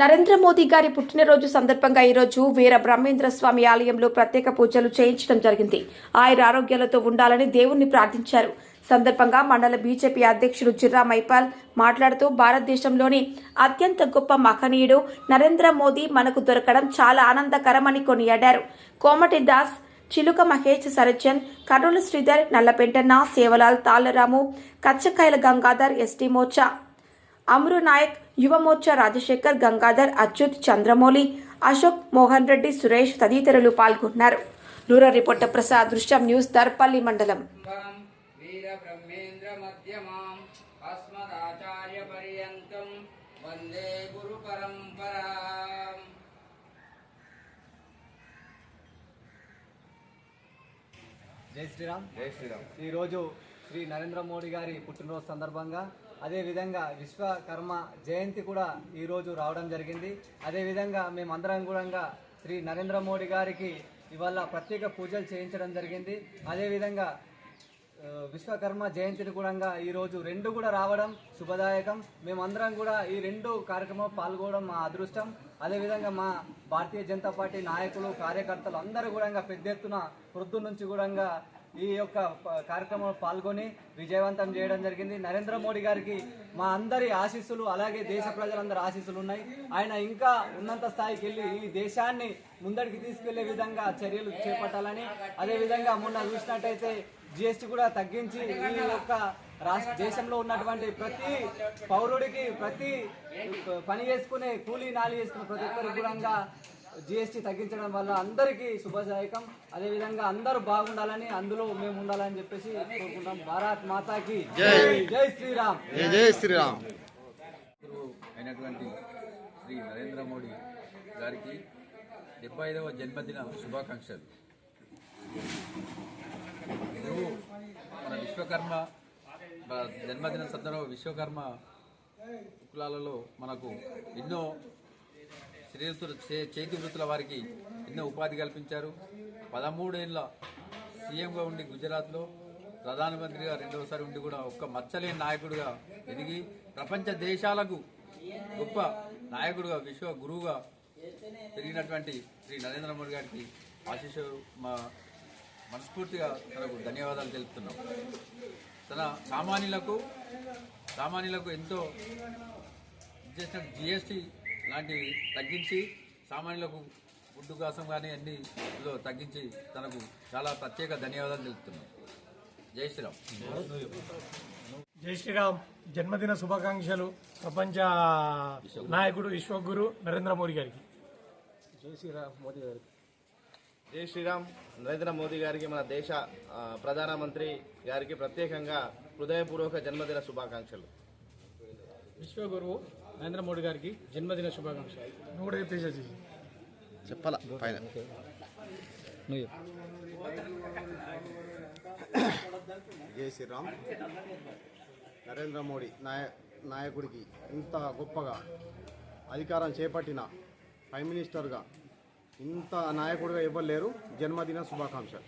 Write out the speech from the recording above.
నరేంద్ర మోదీ గారి పుట్టినరోజు సందర్భంగా ఈరోజు వీర బ్రహ్మేంద్ర స్వామి ఆలయంలో ప్రత్యేక పూజలు చేయించడం జరిగింది. ఆయన ఆరోగ్యాలతో ఉండాలని దేవుణ్ణి ప్రార్థించారు. సందర్భంగా మండల బీజేపీ అధ్యక్షుడు జిర్రా మైపాల్ మాట్లాడుతూ భారతదేశంలోని అత్యంత గొప్ప మహనీయుడు నరేంద్ర మోదీ మనకు దొరకడం చాలా ఆనందకరమని కొనియాడారు. కోమటి దాస్, చిలుక మహేష్, సరచంద్, కర్నూలు శ్రీధర్, నల్లపెంటన్న, సేవలాల్, తాళ్లరాము, కచ్చకాయల గంగాధర్, ఎస్టీ మోర్చా అమరు నాయక్, యువ మోర్చా రాజశేఖర్, గంగాధర్, అచ్యుత్, చంద్రమౌళి, అశోక్, మోహన్ రెడ్డి, సురేష్ తదితరులు పాల్గొన్నారు. రూరల్ రిపోర్టర్ ప్రసాద్, దృశ్యం న్యూస్, దర్పల్లి మండలం. జై శ్రీరామ్. జై శ్రీరామ్. ఈరోజు శ్రీ నరేంద్ర మోడీ గారి పుట్టినరోజు సందర్భంగా అదేవిధంగా విశ్వకర్మ జయంతి కూడా ఈరోజు రావడం జరిగింది. అదేవిధంగా మేమందరం కూడా శ్రీ నరేంద్ర మోడీ గారికి ఇవాళ ప్రత్యేక పూజలు చేయించడం జరిగింది. అదేవిధంగా విశ్వకర్మ జయంతిని కూడా ఈరోజు రెండు కూడా రావడం శుభదాయకం. మేమందరం కూడా ఈ రెండు కార్యక్రమాలు పాల్గొనడం మా అదృష్టం. అదేవిధంగా మా భారతీయ జనతా పార్టీ నాయకులు, కార్యకర్తలు అందరూ కూడా పెద్ద ఎత్తున పొద్దు నుంచి కూడా ఈ యొక్క కార్యక్రమంలో పాల్గొని విజయవంతం చేయడం జరిగింది. నరేంద్ర మోడీ గారికి మా అందరి ఆశీస్సులు, అలాగే దేశ ప్రజలందరి ఆశీస్సులు ఉన్నాయి. ఆయన ఇంకా ఉన్నత స్థాయికి వెళ్ళి ఈ దేశాన్ని ముందడికి తీసుకెళ్లే విధంగా చర్యలు చేపట్టాలని, అదేవిధంగా మొన్న చూసినట్టయితే జిఎస్టీ కూడా తగ్గించి ఈ యొక్క దేశంలో ఉన్నటువంటి ప్రతి పౌరుడికి, ప్రతి పని చేసుకునే కూలీ నాలి చేసుకునే ప్రతి ఒక్కరికి కూడా జిఎస్టీ తగ్గించడం వల్ల అందరికీ శుభదాయకం. అదేవిధంగా అందరూ బాగుండాలని, అందులో మేము ఉండాలని చెప్పేసి కోరుకుంటాం. భారత్ మాతాకి జై. జై శ్రీరామ్. జై శ్రీరామ్. అయినటువంటి శ్రీ నరేంద్ర మోడీ గారికి 75వ జన్మదిన శుభాకాంక్షలు. మన విశ్వకర్మ జన్మదిన సందర్భంగా విశ్వకర్మ కులాలలో మనకు ఎన్నో చేతి వృత్తుల వారికి ఎన్నో ఉపాధి కల్పించారు. 13 ఏళ్ళ సీఎంగా ఉండి గుజరాత్లో ప్రధానమంత్రిగా రెండవసారి ఉండి కూడా ఒక్క మచ్చలేని నాయకుడిగా ఎదిగి ప్రపంచ దేశాలకు గొప్ప నాయకుడిగా, విశ్వ గురువుగా పెరిగినటువంటి శ్రీ నరేంద్ర మోడీ గారికి ఆశీస్సు మా మనస్ఫూర్తిగా తనకు ధన్యవాదాలు తెలుపుతున్నాం. తన సామాన్యులకు ఎంతో చేసిన జిఎస్టీ లాంటివి తగ్గించి సామాన్యులకు గుడ్డు కోసం కానీ అన్నిలో తగ్గించి తనకు చాలా ప్రత్యేక ధన్యవాదాలు తెలుపుతున్నాం. జై శ్రీరామ్. జై శ్రీరామ్. జన్మదిన శుభాకాంక్షలు ప్రపంచ నాయకుడు, విశ్వగురు నరేంద్ర మోడీ గారికి. జై శ్రీరామ్. మోదీ గారికి జై శ్రీరామ్. నరేంద్ర మోదీ గారికి, మన దేశ ప్రధానమంత్రి గారికి ప్రత్యేకంగా హృదయపూర్వక జన్మదిన శుభాకాంక్షలు. విశ్వగురువు నరేంద్ర మోడీ గారికి జన్మదిన శుభాకాంక్షలు. నువ్వు కూడా చెప్పాలా పైన. జై శ్రీరామ్. నరేంద్ర మోడీ నాయకుడికి ఇంత గొప్పగా అధికారం చేపట్టిన ప్రైమ్ మినిస్టర్గా ఇంత నాయకుడిగా ఇవ్వలేరు. జన్మదిన శుభాకాంక్షలు.